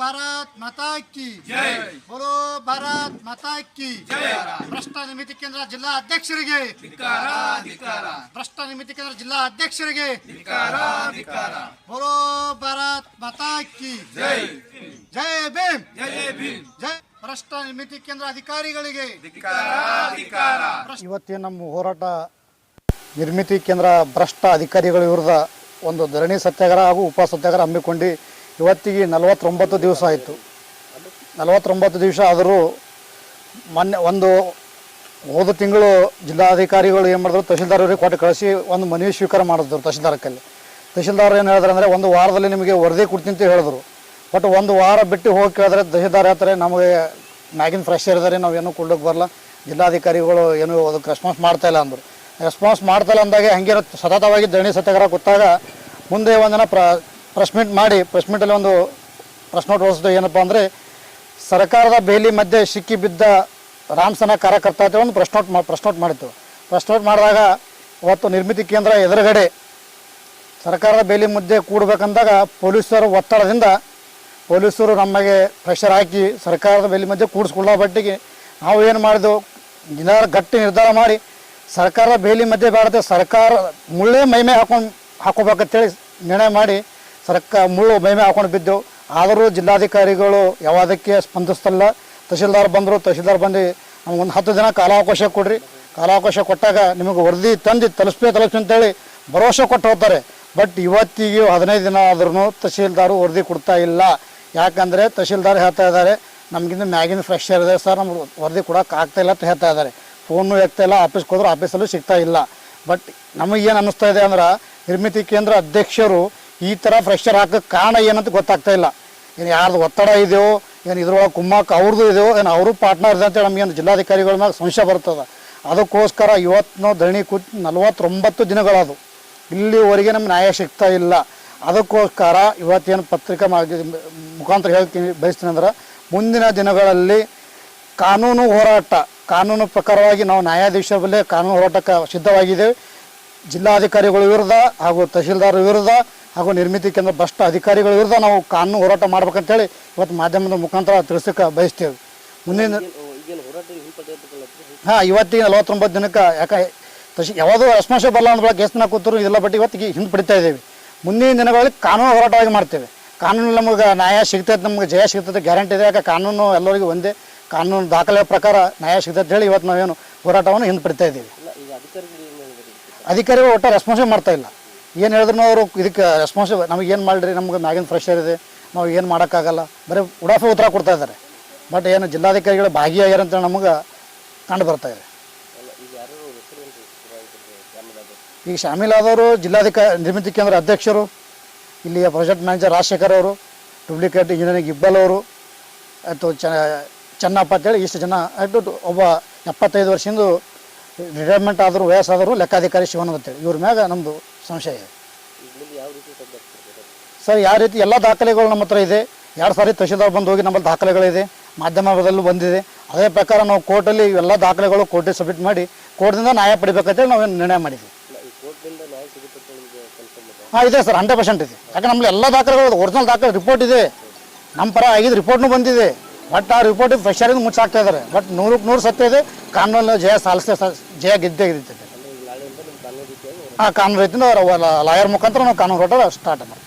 ಭಾರತ್ ಮಾತಾ ಕಿ ಜೈ. ಬೋಲೋ ಭಾರತ್ ಮಾತಾ ಕಿ ಜೈ. ಭ್ರಷ್ಟ ನಿಮಿತಿ ಕೇಂದ್ರ ಜಿಲ್ಲಾ ಅಧ್ಯಕ್ಷರಿಗೆ ಭ್ರಷ್ಟ ನಿಮಿತಿ ಕೇಂದ್ರ ಜಿಲ್ಲಾ ಅಧ್ಯಕ್ಷರಿಗೆ ಬೋಲೋ ಭಾರತ್ ಮಾತಾ ಕಿ ಜೈ. ಜೈ ಭೀಮ್ ಜೈ. ಭ್ರಷ್ಟ ನಿಮಿತಿ ಕೇಂದ್ರ ಅಧಿಕಾರಿಗಳಿಗೆ ಇವತ್ತಿನ ನಮ್ಮ ಹೋರಾಟ ನಿರ್ಮಿತಿ ಕೇಂದ್ರ ಭ್ರಷ್ಟ ಅಧಿಕಾರಿಗಳ ವಿರುದ್ಧ ಒಂದು ಧರಣಿ ಸತ್ಯಾಗ್ರಹ ಹಾಗೂ ಉಪ ಸತ್ಯಾಗ್ರಹ ಹಮ್ಮಿಕೊಂಡು ಇವತ್ತಿಗೆ 49 ದಿವಸ ಆಯಿತು. 49 ದಿವಸ ಆದರೂ ಮೊನ್ನೆ ಹೋದ ತಿಂಗಳು ಜಿಲ್ಲಾಧಿಕಾರಿಗಳು ಏನು ಮಾಡಿದ್ರು, ತಹಶೀಲ್ದಾರ್ ಅವರಿಗೆ ಕೊಟ್ಟು ಕಳಿಸಿ ಒಂದು ಮನವಿ ಸ್ವೀಕಾರ ಮಾಡಿದ್ರು. ತಹಶೀಲ್ದಾರ್ ಏನು ಹೇಳಿದ್ರೆ ಅಂದರೆ ಒಂದು ವಾರದಲ್ಲಿ ನಿಮಗೆ ವರದಿ ಕೊಡ್ತೀನಿ ಅಂತ ಹೇಳಿದ್ರು. ಬಟ್ ಒಂದು ವಾರ ಬಿಟ್ಟು ಹೋಗಿ ಕೇಳಿದ್ರೆ ತಹಶೀಲ್ದಾರ್ ಹೇಳ್ತಾರೆ ನಮಗೆ ಮ್ಯಾಗಿನ ಫ್ರೆಶ್ ಇರ್ತಾರೆ, ನಾವು ಏನೂ ಕೊಡೋಕೆ ಬರಲ್ಲ, ಜಿಲ್ಲಾಧಿಕಾರಿಗಳು ಏನು ಅದಕ್ಕೆ ರೆಸ್ಪಾನ್ಸ್ ಮಾಡ್ತಾಯಿಲ್ಲ ಅಂದರು. ರೆಸ್ಪಾನ್ಸ್ ಮಾಡ್ತಾಯಿಲ್ಲ ಅಂದಾಗೆ ಹಾಗೆ ಸತತವಾಗಿ ಧರಣಿ ಸತ್ಯಾಗ್ರಹ ಗೊತ್ತಾಗ ಮುಂದೆ ಒಂದಿನ ಪ್ರೆಸ್ ಮೀಟಲ್ಲಿ ಒಂದು ಪ್ರೆಸ್ ನೋಟ್ ಹೊರಡಿಸಿದ್ದು. ಏನಪ್ಪ ಅಂದರೆ ಸರ್ಕಾರದ ಬೇಲಿ ಮಧ್ಯೆ ಸಿಕ್ಕಿ ಬಿದ್ದ ರಾಮ್ಸೇನಾ ಕಾರ್ಯಕರ್ತ ಅಂತ ಒಂದು ಪ್ರೆಸ್ ನೋಟ್ ಮಾಡಿತ್ತು. ಪ್ರೆಸ್ ನೋಟ್ ಮಾಡಿದಾಗ ಅವತ್ತು ನಿರ್ಮಿತಿ ಕೇಂದ್ರ ಎದುರುಗಡೆ ಸರ್ಕಾರದ ಬೇಲಿ ಮಧ್ಯೆ ಕೂಡಬೇಕಂದಾಗ ಪೊಲೀಸರು ಒತ್ತಡದಿಂದ ಪೊಲೀಸರು ನಮಗೆ ಪ್ರೆಷರ್ ಹಾಕಿ ಸರ್ಕಾರದ ಬೇಲಿ ಮಧ್ಯೆ ಕೂಡಿಸ್ಕೊಳ್ಳೋ ಬಟ್ಟಿಗೆ ನಾವು ಏನು ಮಾಡಿದೆವು, ಗಟ್ಟಿ ನಿರ್ಧಾರ ಮಾಡಿ ಸರ್ಕಾರದ ಬೇಲಿ ಮಧ್ಯೆ ಬೇಡದೆ ಸರ್ಕಾರ ಮುಳ್ಳೇ ಮೈಮೆ ಹಾಕೋಬೇಕಂತೇಳಿ ನಿರ್ಣಯ ಮಾಡಿ ಮುಳ್ಳು ಮೈಮೆ ಹಾಕೊಂಡು ಬಿದ್ದೆವು. ಆದರೂ ಜಿಲ್ಲಾಧಿಕಾರಿಗಳು ಯಾವುದಕ್ಕೆ ಸ್ಪಂದಿಸ್ತಲ್ಲ. ತಹಶೀಲ್ದಾರ್ ಬಂದು ನಮ್ಗೆ ಒಂದು 10 ದಿನ ಕಾಲಾವಕಾಶ ಕೊಡ್ರಿ, ಕಾಲಾವಕಾಶ ಕೊಟ್ಟಾಗ ನಿಮಗೆ ವರದಿ ತಂದು ತಲುಪಿಸಿ ಅಂತೇಳಿ ಭರವಸೆ ಕೊಟ್ಟು ಹೋಗ್ತಾರೆ. ಬಟ್ ಇವತ್ತಿಗೆ 15 ದಿನ ಆದ್ರೂ ತಹಶೀಲ್ದಾರು ವರದಿ ಕೊಡ್ತಾ ಇಲ್ಲ. ಯಾಕಂದರೆ ತಹಶೀಲ್ದಾರ್ ಹೇಳ್ತಾ ಇದ್ದಾರೆ ನಮಗಿಂತ ಮ್ಯಾಗಿನ ಫ್ರೆಶರ್ ಇದೆ ಸರ್, ನಮ್ಗೆ ವರದಿ ಕೊಡೋಕೆ ಆಗ್ತಾಯಿಲ್ಲ ಅಂತ ಹೇಳ್ತಾ ಇದ್ದಾರೆ. ಫೋನು ಎಗ್ತಾಯಿಲ್ಲ, ಆಫೀಸ್ಗೆ ಹೋದ್ರೆ ಆಫೀಸಲ್ಲೂ ಸಿಗ್ತಾ ಇಲ್ಲ. ಬಟ್ ನಮಗೇನು ಅನ್ನಿಸ್ತಾ ಇದೆ ಅಂದ್ರೆ ನಿರ್ಮಿತಿ ಕೇಂದ್ರ ಅಧ್ಯಕ್ಷರು ಈ ಥರ ಫ್ರೆಶರ್ ಹಾಕೋಕ್ಕೆ ಕಾರಣ ಏನಂತ ಗೊತ್ತಾಗ್ತಾ ಇಲ್ಲ. ಏನು ಯಾರ್ದು ಒತ್ತಡ ಇದೆಯೋ, ಏನು ಇದ್ರೊಳಗೆ ಕುಮ್ಮಕ್ಕ ಅವ್ರದ್ದು ಇದೆಯೋ, ಏನು ಅವರು ಪಾರ್ಟ್ನರ್ ಇದೆ ಅಂತೇಳಿ ನಮಗೇನು ಜಿಲ್ಲಾಧಿಕಾರಿಗಳ ಮ್ಯಾಗ ಸಂಶಯ ಬರ್ತದೆ. ಅದಕ್ಕೋಸ್ಕರ ಇವತ್ತು ನಾವು ಧರಣಿ ಕೂತು 49 ದಿನಗಳದು, ಇಲ್ಲಿವರೆಗೆ ನಮ್ಗೆ ನ್ಯಾಯ ಸಿಗ್ತಾ ಇಲ್ಲ. ಅದಕ್ಕೋಸ್ಕರ ಇವತ್ತೇನು ಪತ್ರಿಕಾ ಮುಖಾಂತರ ಹೇಳ್ತೀನಿ ಬಯಸ್ತೀನಿ ಅಂದ್ರೆ ಮುಂದಿನ ದಿನಗಳಲ್ಲಿ ಕಾನೂನು ಪ್ರಕಾರವಾಗಿ ನಾವು ನ್ಯಾಯಾಧೀಶರ ಬಳಿ ಕಾನೂನು ಹೋರಾಟಕ್ಕೆ ಸಿದ್ಧವಾಗಿದ್ದೇವೆ. ಜಿಲ್ಲಾಧಿಕಾರಿಗಳ ವಿರುದ್ಧ ಹಾಗೂ ತಹಶೀಲ್ದಾರ್ ವಿರುದ್ಧ ಹಾಗೂ ನಿರ್ಮಿತಿ ಕೇಂದ್ರ ಭ್ರಷ್ಟ ಅಧಿಕಾರಿಗಳ ವಿರುದ್ಧ ನಾವು ಕಾನೂನು ಹೋರಾಟ ಮಾಡ್ಬೇಕಂತೇಳಿ ಇವತ್ತು ಮಾಧ್ಯಮದ ಮುಖಾಂತರ ತಿಳಿಸೋಕೆ ಬಯಸ್ತೇವೆ. ಮುಂದಿನ ಇವತ್ತಿಗೆ 49 ದಿನಕ್ಕೆ ಯಾಕೆ ಯಾವುದೋ ರೆಸ್ಪಾನ್ಸ್ ಬರಲ್ಲ ಅಂದ್ಬಳ ಕೇಸ್ನ ಕೂತರು ಇದೆಲ್ಲ ಬಟ್ ಇವತ್ತಿಗೆ ಹಿಂದೆ ಪಡಿತಾ ಇದ್ದೇವೆ. ಮುಂದಿನ ದಿನಗಳಲ್ಲಿ ಕಾನೂನು ಹೋರಾಟವಾಗಿ ಮಾಡ್ತೇವೆ. ಕಾನೂನು ನಮಗೆ ನ್ಯಾಯ ಸಿಗ್ತೈತೆ, ನಮಗೆ ಜಯ ಸಿಗ್ತದೆ ಗ್ಯಾರಂಟಿ ಇದೆ. ಯಾಕೆ ಕಾನೂನು ಎಲ್ಲರಿಗೂ ಒಂದೇ, ಕಾನೂನು ದಾಖಲೆ ಪ್ರಕಾರ ನ್ಯಾಯ ಸಿಗ್ತದೆ ಹೇಳಿ ಇವತ್ತು ನಾವೇನು ಹೋರಾಟವನ್ನು ಹಿಂದೆ ಪಡಿತಾ ಇದ್ದೀವಿ. ಅಧಿಕಾರಿಗಳು ಒಟ್ಟು ರೆಸ್ಪಾನ್ಸಿವ್ ಮಾಡ್ತಾ ಇಲ್ಲ. ಏನು ಹೇಳಿದ್ರು ಅವರು ಇದಕ್ಕೆ ರೆಸ್ಪಾನ್ಸಿವ್ ನಮಗೆ ಏನು ಮಾಡಿರಿ, ನಮ್ಗೆ ಮ್ಯಾಗಿನ ಫ್ರೆಶರ್ ಇದೆ, ನಾವು ಏನು ಮಾಡೋಕ್ಕಾಗಲ್ಲ, ಬರೀ ಉಡಾಫೆ ಉತ್ತರ ಕೊಡ್ತಾ ಇದ್ದಾರೆ. ಬಟ್ ಏನು ಜಿಲ್ಲಾಧಿಕಾರಿಗಳು ಭಾಗಿಯಾಗ್ಯಾರಂತ ನಮಗೆ ಕಂಡು ಬರ್ತಾ ಇದೆ. ಈಗ ಶಾಮೀಲಾದವರು ನಿರ್ಮಿತಿ ಕೇಂದ್ರ ಅಧ್ಯಕ್ಷರು, ಇಲ್ಲಿಯ ಪ್ರಾಜೆಕ್ಟ್ ಮ್ಯಾನೇಜರ್ ರಾಜಶೇಖರ್ ಅವರು, ಡೂಪ್ಲಿಕೇಟ್ ಇಂಜಿನಿಯರಿಂಗ್ ಇಬ್ಬಲ್ ಅವರು, ಆಯಿತು ಚೆನ್ನಪ್ಪ ಅಂತೇಳಿ ಇಷ್ಟು ಜನ ಆಯಿತು. ಒಬ್ಬ 75 ವರ್ಷದಿಂದ ರಿಟೈರ್ಮೆಂಟ್ ಆದರೂ ವಯಸ್ಸಾದರೂ ಲೆಕ್ಕಾಧಿಕಾರಿ ಶಿವಾನಂದ ಅಂತೇಳಿ ಇವ್ರ ಮ್ಯಾಗ ನಮ್ಮದು ಸಂಶಯ ಇದೆ. ಸರ್ ಯಾವ ರೀತಿ ಎಲ್ಲ ದಾಖಲೆಗಳು ನಮ್ಮ ಹತ್ರ ಇದೆ. 2 ಸಾರಿ ತಹಶೀಲ್ದಾರ್ ಬಂದು ಹೋಗಿ ನಮ್ಮಲ್ಲಿ ದಾಖಲೆಗಳಿದೆ, ಮಾಧ್ಯಮದಲ್ಲೂ ಬಂದಿದೆ. ಅದೇ ಪ್ರಕಾರ ನಾವು ಕೋರ್ಟಲ್ಲಿ ಇವೆಲ್ಲ ದಾಖಲೆಗಳು ಕೋರ್ಟಿಗೆ ಸಬ್ಮಿಟ್ ಮಾಡಿ ಕೋರ್ಟ್ದಿಂದ ನ್ಯಾಯ ಪಡಿಬೇಕಂತೇಳಿ ನಾವು ನಿರ್ಣಯ ಮಾಡಿದ್ವಿ. ಹಾಂ ಇದೆ ಸರ್, 100% ಇದೆ. ಯಾಕಂದ್ರೆ ನಮ್ಮಲ್ಲಿ ಎಲ್ಲ ದಾಖಲೆಗಳು ಒರಿಜಿನಲ್ ದಾಖಲೆ ರಿಪೋರ್ಟ್ ಇದೆ, ನಮ್ಮ ಪರ ಆಗಿದ್ದು ರಿಪೋರ್ಟ್ನೂ ಬಂದಿದೆ. ಬಟ್ ಆ ರಿಪೋರ್ಟಿಗೆ ಫ್ರೆಶರಿಂದ ಮುಚ್ಚಾಕ್ತಾ ಇದ್ದಾರೆ. ಬಟ್ 100% ಸತ್ಯ ಇದೆ. ಕಾನೂನಲ್ಲಿ ಜಯ ಗೆದ್ದೇ ಗೆದ್ದಿದೆ. ಕಾನೂನು ರೀತಿಯಿಂದ ಲಾಯರ್ ಮುಖಾಂತರ ನಾವು ಕಾನೂನು ಹೋರಾಟ ಸ್ಟಾರ್ಟ್ ಮಾಡ್ತೀವಿ.